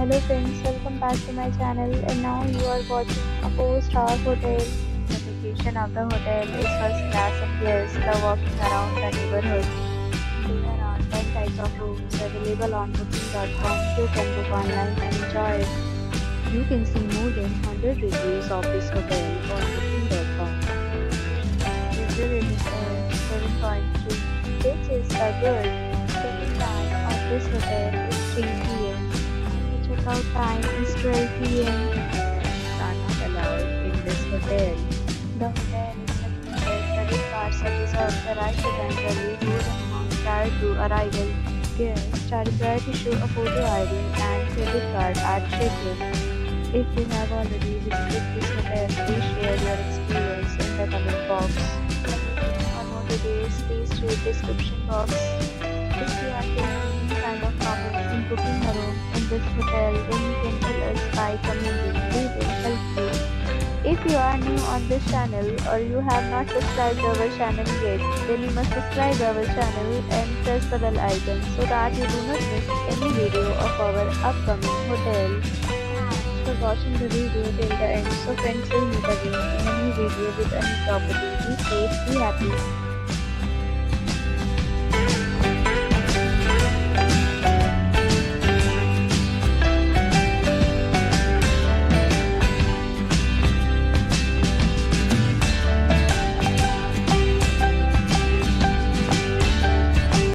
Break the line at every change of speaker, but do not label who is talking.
Hello friends, welcome back to my channel and now you are watching a 4-star hotel. The location of the hotel is first class and guests love walking around the neighborhood. There are 10 types of rooms available on booking.com. You can book online and enjoy it. You can see more than 100 reviews of this hotel on booking.com. User rating is 7.3, which is good. Check-in time of this hotel is 3 p.m. Checkout time is 12 p.m. Pets are not allowed in this hotel. The hotel accepts credit cards and reserves the right to temporarily hold an amount prior to arrival. Guests are required to show a photo ID and credit card at check-in. If you have already visited this hotel, please share your experience in the comment box. For more details, please read description box. If you are facing any kind of problem in booking a room in this hotel, then you can tell us by commenting. We will help you. If you are new on this channel or you have not subscribed our channel yet, then you must subscribe our channel and press the bell icon so that you do not miss any video of our upcoming hotel. Thanks for watching the video till the end. So friends, will meet again in a new video with a new property. Be safe, be happy.